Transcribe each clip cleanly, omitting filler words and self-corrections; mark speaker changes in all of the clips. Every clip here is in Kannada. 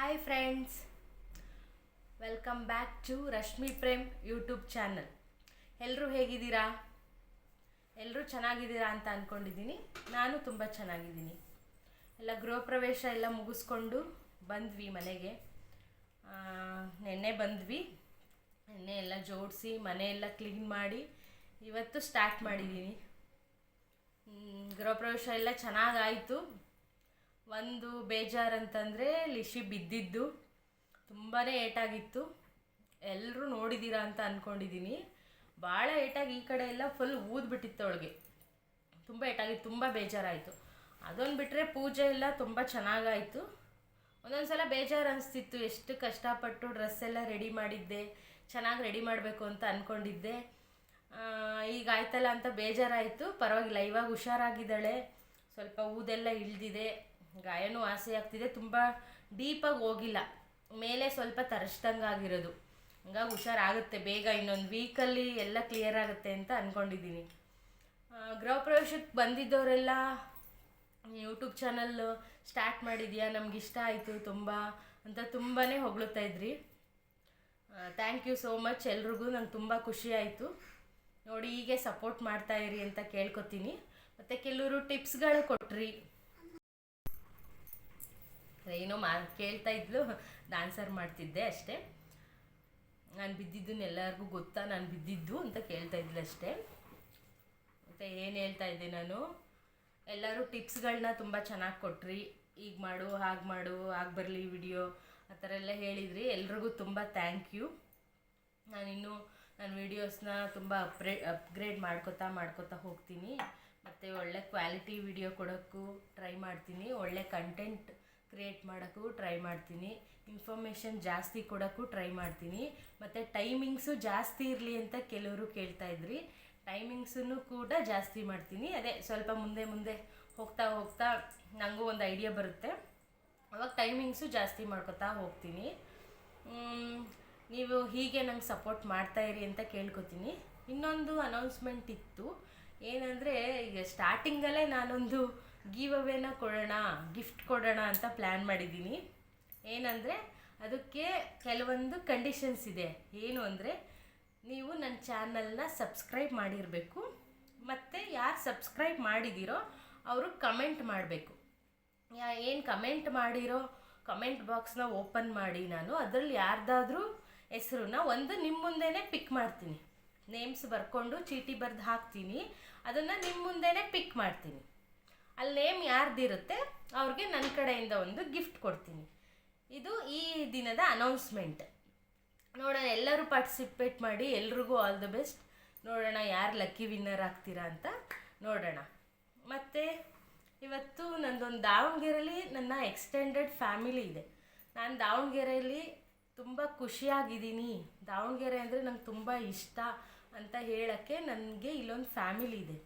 Speaker 1: Hi friends, welcome back to Rashmi Prem YouTube channel. ಎಲ್ಲರೂ ಹೇಗಿದ್ದೀರಾ? ಎಲ್ಲರೂ ಚೆನ್ನಾಗಿದ್ದೀರಾ ಅಂತ ಅಂದ್ಕೊಂಡಿದ್ದೀನಿ. ನಾನು ತುಂಬ ಚೆನ್ನಾಗಿದ್ದೀನಿ. ಎಲ್ಲ ಗೃಹ ಪ್ರವೇಶ ಎಲ್ಲ ಮುಗಿಸ್ಕೊಂಡು ಬಂದ್ವಿ ಮನೆಗೆ. ನೆನ್ನೆ ಬಂದ್ವಿ. ನೆನ್ನೆ ಎಲ್ಲ ಜೋಡಿಸಿ ಮನೆಯೆಲ್ಲ ಕ್ಲೀನ್ ಮಾಡಿ ಇವತ್ತು ಸ್ಟಾರ್ಟ್ ಮಾಡಿದ್ದೀನಿ. ಗೃಹ ಪ್ರವೇಶ ಎಲ್ಲ ಚೆನ್ನಾಗಾಯಿತು. ಒಂದು ಬೇಜಾರು ಅಂತಂದರೆ ಲಿಶಿ ಬಿದ್ದಿದ್ದು ತುಂಬಾ ಏಟಾಗಿತ್ತು. ಎಲ್ಲರೂ ನೋಡಿದ್ದೀರಾ ಅಂತ ಅಂದ್ಕೊಂಡಿದ್ದೀನಿ. ಭಾಳ ಏಟಾಗಿ ಈ ಕಡೆ ಎಲ್ಲ ಫುಲ್ ಊದ್ಬಿಟ್ಟಿತ್ತು ಅವಳಿಗೆ. ತುಂಬ ಏಟಾಗಿತ್ತು, ತುಂಬ ಬೇಜಾರಾಯಿತು. ಅದೊಂದು ಬಿಟ್ಟರೆ ಪೂಜೆ ಎಲ್ಲ ತುಂಬ ಚೆನ್ನಾಗಾಯಿತು. ಒಂದೊಂದು ಸಲ ಬೇಜಾರು ಅನಿಸ್ತಿತ್ತು, ಎಷ್ಟು ಕಷ್ಟಪಟ್ಟು ಡ್ರೆಸ್ ಎಲ್ಲ ರೆಡಿ ಮಾಡಿದ್ದೆ, ಚೆನ್ನಾಗಿ ರೆಡಿ ಮಾಡಬೇಕು ಅಂತ ಅಂದ್ಕೊಂಡಿದ್ದೆ. ಈಗ ಆಯ್ತಲ್ಲ ಅಂತ ಬೇಜಾರಾಯಿತು. ಪರವಾಗಿಲ್ಲ, ಇವಾಗ ಹುಷಾರಾಗಿದ್ದಾಳೆ. ಸ್ವಲ್ಪ ಊದೆಲ್ಲ ಇಳಿದಿದೆ, ಗಾಯನೂ ವಾಸಿ ಆಗ್ತಿದೆ. ತುಂಬ ಡೀಪಾಗಿ ಹೋಗಿಲ್ಲ, ಮೇಲೆ ಸ್ವಲ್ಪ ತರಿಸ್ದಂಗೆ ಆಗಿರೋದು. ಹಂಗಾಗಿ ಹುಷಾರಾಗುತ್ತೆ ಬೇಗ. ಇನ್ನೊಂದು ವೀಕಲ್ಲಿ ಎಲ್ಲ ಕ್ಲಿಯರ್ ಆಗುತ್ತೆ ಅಂತ ಅಂದ್ಕೊಂಡಿದ್ದೀನಿ. ಗೃಹ ಪ್ರವೇಶಕ್ಕೆ ಬಂದಿದ್ದವರೆಲ್ಲ ಯೂಟ್ಯೂಬ್ ಚಾನಲ್ ಸ್ಟಾರ್ಟ್ ಮಾಡಿದ್ಯಾ, ನಮಗಿಷ್ಟ ಆಯಿತು ತುಂಬ ಅಂತ ತುಂಬಾ ಹೊಗಳುತ್ತಾ ಇದ್ರಿ. ಥ್ಯಾಂಕ್ ಯು ಸೋ ಮಚ್ ಎಲ್ರಿಗೂ. ನಂಗೆ ತುಂಬ ಖುಷಿ ಆಯಿತು. ನೋಡಿ, ಹೀಗೆ ಸಪೋರ್ಟ್ ಮಾಡ್ತಾಯಿರಿ ಅಂತ ಕೇಳ್ಕೊತೀನಿ. ಮತ್ತು ಕೆಲವರು ಟಿಪ್ಸ್ಗಳು ಕೊಟ್ರಿ. ಏನೋ ಕೇಳ್ತಾ ಇದ್ಲು, ಆನ್ಸರ್ ಮಾಡ್ತಿದ್ದೆ ಅಷ್ಟೇ. ನಾನು ಬಿದ್ದಿದ್ದನ್ನು ಎಲ್ಲರಿಗೂ ಗೊತ್ತಾ ನಾನು ಬಿದ್ದಿದ್ದು ಅಂತ ಕೇಳ್ತಾ ಇದ್ಲು ಅಷ್ಟೇ. ಮತ್ತು ಏನು ಹೇಳ್ತಾ ಇದ್ದೆ ನಾನು, ಎಲ್ಲರೂ ಟಿಪ್ಸ್ಗಳನ್ನ ತುಂಬ ಚೆನ್ನಾಗಿ ಕೊಟ್ರಿ. ಈಗ ಮಾಡು, ಹಾಗೆ ಮಾಡು, ಆಗಿ ಬರಲಿ ವಿಡಿಯೋ, ಆ ಥರ ಎಲ್ಲ ಹೇಳಿದ್ರಿ. ಎಲ್ರಿಗೂ ತುಂಬ ಥ್ಯಾಂಕ್ ಯು. ನಾನಿನ್ನೂ ನನ್ನ ವೀಡಿಯೋಸ್ನ ತುಂಬ ಅಪ್ಗ್ರೇಡ್ ಮಾಡ್ಕೋತಾ ಹೋಗ್ತೀನಿ. ಮತ್ತು ಒಳ್ಳೆ ಕ್ವಾಲಿಟಿ ವಿಡಿಯೋ ಕೊಡೋಕ್ಕೂ ಟ್ರೈ ಮಾಡ್ತೀನಿ. ಒಳ್ಳೆ ಕಂಟೆಂಟ್ ಕ್ರಿಯೇಟ್ ಮಾಡೋಕ್ಕೂ ಟ್ರೈ ಮಾಡ್ತೀನಿ. ಇನ್ಫಾರ್ಮೇಷನ್ ಜಾಸ್ತಿ ಕೊಡೋಕ್ಕೂ ಟ್ರೈ ಮಾಡ್ತೀನಿ. ಮತ್ತು ಟೈಮಿಂಗ್ಸು ಜಾಸ್ತಿ ಇರಲಿ ಅಂತ ಕೆಲವರು ಕೇಳ್ತಾಯಿದ್ರಿ. ಟೈಮಿಂಗ್ಸನ್ನು ಕೂಡ ಜಾಸ್ತಿ ಮಾಡ್ತೀನಿ. ಅದೇ ಸ್ವಲ್ಪ ಮುಂದೆ ಹೋಗ್ತಾ ನನಗೂ ಒಂದು ಐಡಿಯಾ ಬರುತ್ತೆ. ಅವಾಗ ಟೈಮಿಂಗ್ಸು ಜಾಸ್ತಿ ಮಾಡ್ಕೊತಾ ಹೋಗ್ತೀನಿ. ನೀವು ಹೀಗೆ ನಂಗೆ ಸಪೋರ್ಟ್ ಮಾಡ್ತಾಯಿರಿ ಅಂತ ಕೇಳ್ಕೊತೀನಿ. ಇನ್ನೊಂದು ಅನೌನ್ಸ್ಮೆಂಟ್ ಇತ್ತು. ಏನಂದರೆ, ಈಗ ಸ್ಟಾರ್ಟಿಂಗಲ್ಲೇ ನಾನೊಂದು ಗಿವ್ ಅವೇನ ಕೊಡೋಣ, ಗಿಫ್ಟ್ ಕೊಡೋಣ ಅಂತ ಪ್ಲ್ಯಾನ್ ಮಾಡಿದ್ದೀನಿ. ಏನಂದರೆ, ಅದಕ್ಕೆ ಕೆಲವೊಂದು ಕಂಡೀಷನ್ಸ್ ಇದೆ. ಏನು ಅಂದರೆ, ನೀವು ನನ್ನ ಚಾನಲ್ನ ಸಬ್ಸ್ಕ್ರೈಬ್ ಮಾಡಿರಬೇಕು. ಮತ್ತು ಯಾರು ಸಬ್ಸ್ಕ್ರೈಬ್ ಮಾಡಿದ್ದೀರೋ ಅವರು ಕಮೆಂಟ್ ಮಾಡಬೇಕು. ಏನು ಕಮೆಂಟ್ ಮಾಡಿರೋ ಕಮೆಂಟ್ ಬಾಕ್ಸ್ನ ಓಪನ್ ಮಾಡಿ ನಾನು ಅದರಲ್ಲಿ ಯಾರ್ದಾದ್ರೂ ಹೆಸರನ್ನ ಒಂದು ನಿಮ್ಮ ಮುಂದೆನೇ ಪಿಕ್ ಮಾಡ್ತೀನಿ. ನೇಮ್ಸ್ ಬರ್ಕೊಂಡು ಚೀಟಿ ಬರೆದು ಹಾಕ್ತೀನಿ. ಅದನ್ನು ನಿಮ್ಮ ಮುಂದೆನೇ ಪಿಕ್ ಮಾಡ್ತೀನಿ. ಅಲ್ಲಿ ನೇಮ್ ಯಾರ್ದಿರುತ್ತೆ ಅವ್ರಿಗೆ ನನ್ನ ಕಡೆಯಿಂದ ಒಂದು ಗಿಫ್ಟ್ ಕೊಡ್ತೀನಿ. ಇದು ಈ ದಿನದ ಅನೌನ್ಸ್ಮೆಂಟ್. ನೋಡೋಣ, ಎಲ್ಲರೂ ಪಾರ್ಟಿಸಿಪೇಟ್ ಮಾಡಿ. ಎಲ್ರಿಗೂ ಆಲ್ ದ ಬೆಸ್ಟ್. ನೋಡೋಣ ಯಾರು ಲಕ್ಕಿ ವಿನ್ನರ್ ಆಗ್ತೀರಾ ಅಂತ ನೋಡೋಣ. ಮತ್ತು ಇವತ್ತು ನಂದೊಂದು ದಾವಣಗೆರೆಯಲ್ಲಿ ನನ್ನ ಎಕ್ಸ್ಟೆಂಡೆಡ್ ಫ್ಯಾಮಿಲಿ ಇದೆ. ನಾನು ದಾವಣಗೆರೆಯಲ್ಲಿ ತುಂಬ ಖುಷಿಯಾಗಿದ್ದೀನಿ. ದಾವಣಗೆರೆ ಅಂದರೆ ನಂಗೆ ತುಂಬ ಇಷ್ಟ ಅಂತ ಹೇಳೋಕ್ಕೆ ನನಗೆ ಇಲ್ಲೊಂದು ಫ್ಯಾಮಿಲಿ ಇದೆ.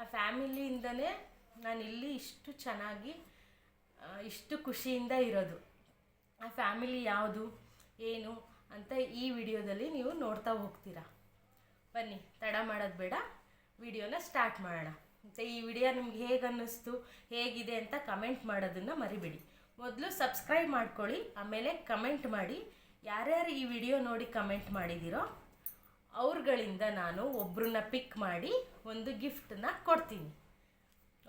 Speaker 1: ಆ ಫ್ಯಾಮಿಲಿಯಿಂದನೇ ನಾನು ಇಲ್ಲಿ ಇಷ್ಟು ಚೆನ್ನಾಗಿ ಇಷ್ಟು ಖುಷಿಯಿಂದ ಇರೋದು. ಆ ಫ್ಯಾಮಿಲಿ ಯಾವುದು ಏನು ಅಂತ ಈ ವಿಡಿಯೋದಲ್ಲಿ ನೀವು ನೋಡ್ತಾ ಹೋಗ್ತೀರಾ. ಬನ್ನಿ, ತಡ ಮಾಡೋದು ಬೇಡ, ವಿಡಿಯೋನ ಸ್ಟಾರ್ಟ್ ಮಾಡೋಣ. ಮತ್ತು ಈ ವಿಡಿಯೋ ನಿಮ್ಗೆ ಹೇಗೆ ಅನ್ನಿಸ್ತು, ಹೇಗಿದೆ ಅಂತ ಕಮೆಂಟ್ ಮಾಡೋದನ್ನು ಮರಿಬೇಡಿ. ಮೊದಲು ಸಬ್ಸ್ಕ್ರೈಬ್ ಮಾಡ್ಕೊಳ್ಳಿ, ಆಮೇಲೆ ಕಮೆಂಟ್ ಮಾಡಿ. ಯಾರ್ಯಾರು ಈ ವಿಡಿಯೋ ನೋಡಿ ಕಮೆಂಟ್ ಮಾಡಿದ್ದೀರೋ ಅವ್ರುಗಳಿಂದ ನಾನು ಒಬ್ಬರನ್ನ ಪಿಕ್ ಮಾಡಿ ಒಂದು ಗಿಫ್ಟನ್ನ ಕೊಡ್ತೀನಿ.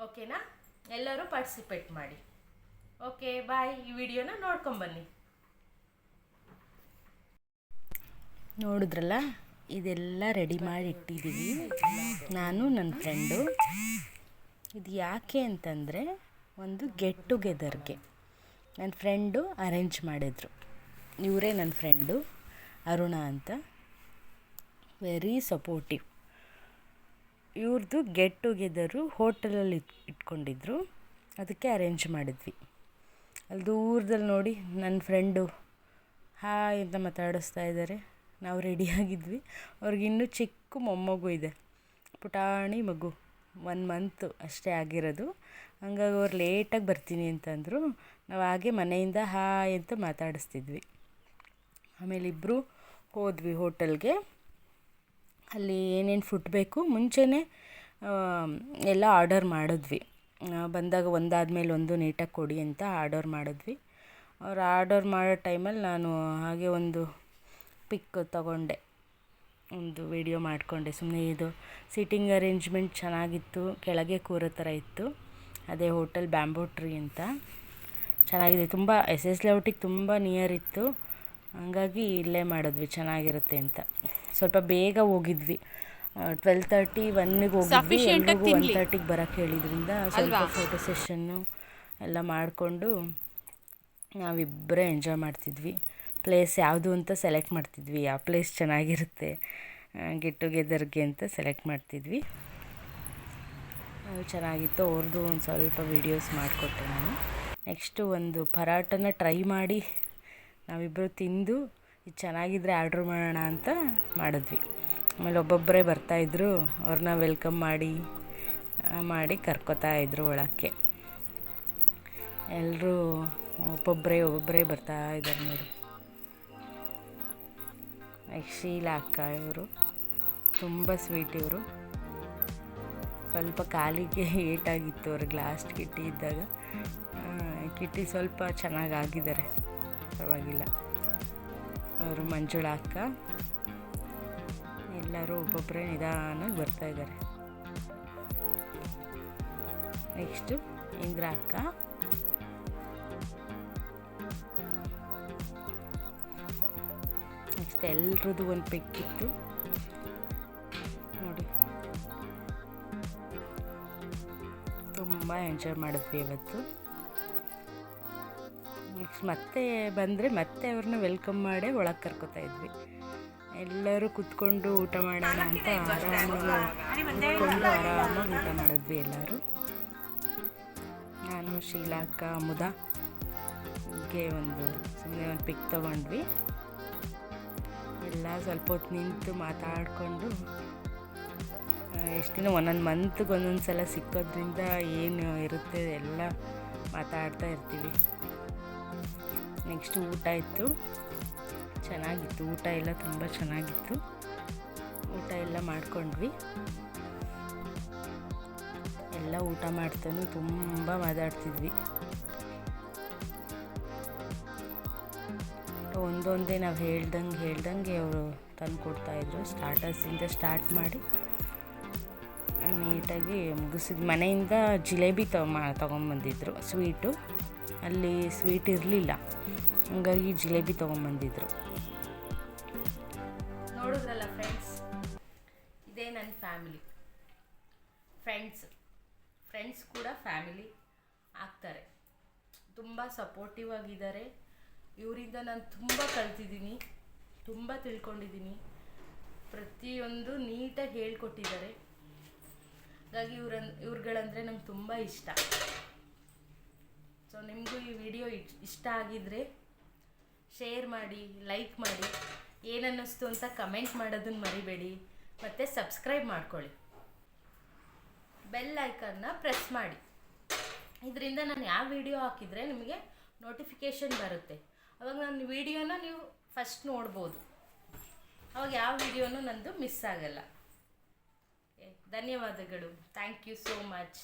Speaker 1: ಓಕೆನಾ? ಎಲ್ಲರೂ ಪಾರ್ಟಿಸಿಪೇಟ್ ಮಾಡಿ. ಓಕೆ, ಬಾಯ್. ಈ ವಿಡಿಯೋನ ನೋಡ್ಕೊಂಬನ್ನಿ. ನೋಡಿದ್ರಲ್ಲ, ಇದೆಲ್ಲ ರೆಡಿ ಮಾಡಿ ಇಟ್ಟಿದ್ದೀವಿ ನಾನು ನನ್ನ ಫ್ರೆಂಡು. ಇದು ಯಾಕೆ ಅಂತಂದರೆ, ಒಂದು ಗೆಟ್ ಟುಗೆದರ್ಗೆ ನನ್ನ ಫ್ರೆಂಡು ಅರೇಂಜ್ ಮಾಡಿದ್ರು. ಇವರೇ ನನ್ನ ಫ್ರೆಂಡು ಅರುಣ ಅಂತ. Very supportive. ಇವ್ರದ್ದು ಗೆಟ್ ಟುಗೆದರು ಹೋಟೆಲಲ್ಲಿ ಇಟ್ಕೊಂಡಿದ್ರು. ಅದಕ್ಕೆ ಅರೇಂಜ್ ಮಾಡಿದ್ವಿ. ಅಲ್ಲಿ ದೂರದಲ್ಲಿ ನೋಡಿ ನನ್ನ ಫ್ರೆಂಡು ಹಾಯ್ ಅಂತ ಮಾತಾಡಿಸ್ತಾ ಇದ್ದಾರೆ. ನಾವು ರೆಡಿಯಾಗಿದ್ವಿ. ಅವ್ರಿಗಿನ್ನೂ ಚಿಕ್ಕ ಮೊಮ್ಮಗು ಇದೆ, ಪುಟಾಣಿ ಮಗು, 1 ಮಂತು ಅಷ್ಟೇ ಆಗಿರೋದು. ಹಂಗಾಗಿ ಅವ್ರು ಲೇಟಾಗಿ ಬರ್ತೀನಿ ಅಂತಂದರು. ನಾವು ಹಾಗೆ ಮನೆಯಿಂದ ಹಾಯ್ ಅಂತ ಮಾತಾಡಿಸ್ತಿದ್ವಿ. ಆಮೇಲೆ ಇಬ್ಬರು ಹೋದ್ವಿ ಹೋಟೆಲ್ಗೆ. ಅಲ್ಲಿ ಏನೇನು ಫುಡ್ ಬೇಕು ಮುಂಚೆನೇ ಎಲ್ಲ ಆರ್ಡರ್ ಮಾಡಿದ್ವಿ. ಬಂದಾಗ ಒಂದಾದ್ಮೇಲೆ ಒಂದು ನೀಟಾಗಿ ಕೊಡಿ ಅಂತ ಆರ್ಡರ್ ಮಾಡಿದ್ವಿ. ಅವ್ರು ಆರ್ಡರ್ ಮಾಡೋ ಟೈಮಲ್ಲಿ ನಾನು ಹಾಗೆ ಒಂದು ಪಿಕ್ ತಗೊಂಡೆ, ಒಂದು ವಿಡಿಯೋ ಮಾಡಿಕೊಂಡೆ ಸುಮ್ಮನೆ. ಇದು ಸೀಟಿಂಗ್ ಅರೇಂಜ್ಮೆಂಟ್ ಚೆನ್ನಾಗಿತ್ತು, ಕೆಳಗೆ ಕೂರೋ ಥರ ಇತ್ತು. ಅದೇ ಹೋಟೆಲ್ ಬ್ಯಾಂಬೂ ಟ್ರೀ ಅಂತ, ಚೆನ್ನಾಗಿದೆ. ತುಂಬ SS ಲೇಔಟಿಗೆ ತುಂಬ ನಿಯರ್ ಇತ್ತು, ಹಂಗಾಗಿ ಇಲ್ಲೇ ಮಾಡಿದ್ವಿ, ಚೆನ್ನಾಗಿರುತ್ತೆ ಅಂತ. ಸ್ವಲ್ಪ ಬೇಗ ಹೋಗಿದ್ವಿ, 12:30 1ಗೆ ಹೋಗಿದ್ವಿ. ಎಲ್ರಿಗೂ 1:30ಗೆ ಬರೋಕ್ಕೆ ಹೇಳಿದ್ರಿಂದ ಸ್ವಲ್ಪ ಫೋಟೋ ಸೆಷನ್ನು ಎಲ್ಲ ಮಾಡಿಕೊಂಡು ನಾವಿಬ್ಬರೇ ಎಂಜಾಯ್ ಮಾಡ್ತಿದ್ವಿ. ಪ್ಲೇಸ್ ಯಾವುದು ಅಂತ ಸೆಲೆಕ್ಟ್ ಮಾಡ್ತಿದ್ವಿ, ಯಾವ ಪ್ಲೇಸ್ ಚೆನ್ನಾಗಿರುತ್ತೆ ಗೆಟ್ ಟುಗೆದರ್ಗೆ ಅಂತ ಸೆಲೆಕ್ಟ್ ಮಾಡ್ತಿದ್ವಿ. ಚೆನ್ನಾಗಿತ್ತು. ಅವ್ರದ್ದು ಒಂದು ಸ್ವಲ್ಪ ವೀಡಿಯೋಸ್ ಮಾಡಿಕೊಟ್ಟೆ ನಾನು. ನೆಕ್ಸ್ಟು ಒಂದು ಪರಾಟನ ಟ್ರೈ ಮಾಡಿ ನಾವಿಬ್ಬರು ತಿಂದು ಇದು ಚೆನ್ನಾಗಿದ್ದರೆ ಆರ್ಡ್ರ್ ಮಾಡೋಣ ಅಂತ ಮಾಡಿದ್ವಿ. ಆಮೇಲೆ ಒಬ್ಬೊಬ್ಬರೇ ಬರ್ತಾಯಿದ್ರು, ಅವ್ರನ್ನ ವೆಲ್ಕಮ್ ಮಾಡಿ ಕರ್ಕೋತಾ ಇದ್ರು ಒಳಕ್ಕೆ. ಎಲ್ಲರೂ ಒಬ್ಬೊಬ್ಬರೇ ಬರ್ತಾ ಇದ್ದಾರೆ ನೋಡಿ. ಶೀಲಾ ಅಕ್ಕ ಇವರು ತುಂಬ ಸ್ವೀಟ್. ಇವರು ಸ್ವಲ್ಪ ಕಾಲಿಗೆ ಏಟಾಗಿತ್ತು ಅವ್ರಿಗೆ ಲಾಸ್ಟ್ ಕಿಟ್ಟಿ ಇದ್ದಾಗ. ಕಿಟ್ಟಿ ಸ್ವಲ್ಪ ಚೆನ್ನಾಗಾಗಿದ್ದಾರೆ, ಪರವಾಗಿಲ್ಲ. ಅವರು ಮಂಜುಳಾ ಅಕ್ಕ, ಎಲ್ಲರೂ ಒಬ್ಬೊಬ್ಬರೇ ನಿಧಾನವಾಗಿ ಬರ್ತಾಯಿದ್ದಾರೆ. ನೆಕ್ಸ್ಟು ಇಂದ್ರಾ ಅಕ್ಕ, ನೆಕ್ಸ್ಟ್ ಎಲ್ರದ್ದು ಒಂದು ಪಿಕ್ ಇತ್ತು ನೋಡಿ. ತುಂಬ ಎಂಜಾಯ್ ಮಾಡಿದ್ವಿ ಇವತ್ತು. ನೆಕ್ಸ್ಟ್ ಮತ್ತೆ ಬಂದರೆ ಮತ್ತೆ ಅವ್ರನ್ನ ವೆಲ್ಕಮ್ ಮಾಡಿ ಒಳಗೆ ಕರ್ಕೋತಾ ಇದ್ವಿ. ಎಲ್ಲರೂ ಕುತ್ಕೊಂಡು ಊಟ ಮಾಡೋಣ ಅಂತ ಆರಾಮಾಗಿ ಊಟ ಮಾಡಿದ್ವಿ ಎಲ್ಲರೂ. ನಾನು, ಶೀಲಾ ಅಕ್ಕ, ಅಮುದ ಹೀಗೆ ಸುಮ್ಮನೆ ಒಂದು ಪಿಕ್ ತೊಗೊಂಡ್ವಿ. ಎಲ್ಲ ಸ್ವಲ್ಪ ಹೊತ್ತು ನಿಂತು ಮಾತಾಡಿಕೊಂಡು, ಎಷ್ಟು ದಿನ ಒಂದೊಂದು ಮಂತ್ಗೆ ಒಂದೊಂದು ಸಲ ಸಿಕ್ಕೋದ್ರಿಂದ ಏನು ಇರುತ್ತೆ ಎಲ್ಲ ಮಾತಾಡ್ತಾ ಇರ್ತೀವಿ. ನೆಕ್ಸ್ಟು ಊಟ ಇತ್ತು, ಚೆನ್ನಾಗಿತ್ತು. ಊಟ ಎಲ್ಲ ತುಂಬ ಚೆನ್ನಾಗಿತ್ತು. ಊಟ ಎಲ್ಲ ಮಾಡ್ಕೊಂಡ್ವಿ. ಎಲ್ಲ ಊಟ ಮಾಡ್ತಾನು ತುಂಬ ಮಾತಾಡ್ತಿದ್ವಿ. ಒಂದೊಂದೇ ನಾವು ಹೇಳ್ದಂಗೆ ಅವರು ತಂದು ಕೊಡ್ತಾಯಿದ್ರು. ಸ್ಟಾರ್ಟರ್ಸಿಂದ ಸ್ಟಾರ್ಟ್ ಮಾಡಿ ನೀಟಾಗಿ ಮುಗಿಸಿದ್ವಿ. ಮನೆಯಿಂದ ಜಿಲೇಬಿ ತೊಗೊಂಬಂದಿದ್ರು, ಸ್ವೀಟು. ಅಲ್ಲಿ ಸ್ವೀಟ್ ಇರಲಿಲ್ಲ, ಹಂಗಾಗಿ ಜಿಲೇಬಿ ತೊಗೊಂಬಂದಿದ್ರು. ನೋಡಿದ್ರಲ್ಲ ಫ್ರೆಂಡ್ಸ್, ಇದೇ ನನ್ನ ಫ್ಯಾಮಿಲಿ. ಫ್ರೆಂಡ್ಸ್ ಕೂಡ ಫ್ಯಾಮಿಲಿ ಆಗ್ತಾರೆ. ತುಂಬ ಸಪೋರ್ಟಿವ್ ಆಗಿದ್ದಾರೆ. ಇವರಿಂದ ನಾನು ತುಂಬ ಕಲ್ತಿದ್ದೀನಿ, ತುಂಬ ತಿಳ್ಕೊಂಡಿದ್ದೀನಿ. ಪ್ರತಿಯೊಂದು ನೀಟಾಗಿ ಹೇಳ್ಕೊಟ್ಟಿದ್ದಾರೆ. ಹಾಗಾಗಿ ಇವ್ರುಗಳಂದರೆ ನಂಗೆ ತುಂಬ ಇಷ್ಟ. ಸೊ ನಿಮಗೂ ಈ ವಿಡಿಯೋ ಇಷ್ಟ ಆಗಿದ್ದರೆ ಶೇರ್ ಮಾಡಿ, ಲೈಕ್ ಮಾಡಿ, ಏನನ್ನಿಸ್ತು ಅಂತ ಕಮೆಂಟ್ ಮಾಡೋದನ್ನು ಮರಿಬೇಡಿ. ಮತ್ತು ಸಬ್ಸ್ಕ್ರೈಬ್ ಮಾಡ್ಕೊಳ್ಳಿ, ಬೆಲ್ ಐಕನ್ನ ಪ್ರೆಸ್ ಮಾಡಿ. ಇದರಿಂದ ನಾನು ಯಾವ ವಿಡಿಯೋ ಹಾಕಿದರೆ ನಿಮಗೆ ನೋಟಿಫಿಕೇಷನ್ ಬರುತ್ತೆ. ಅವಾಗ ನನ್ನ ವಿಡಿಯೋನ ನೀವು ಫಸ್ಟ್ ನೋಡ್ಬೋದು. ಅವಾಗ ಯಾವ ವಿಡಿಯೋನೂ ನಂದು ಮಿಸ್ ಆಗಲ್ಲ. ಧನ್ಯವಾದಗಳು. Thank you so much.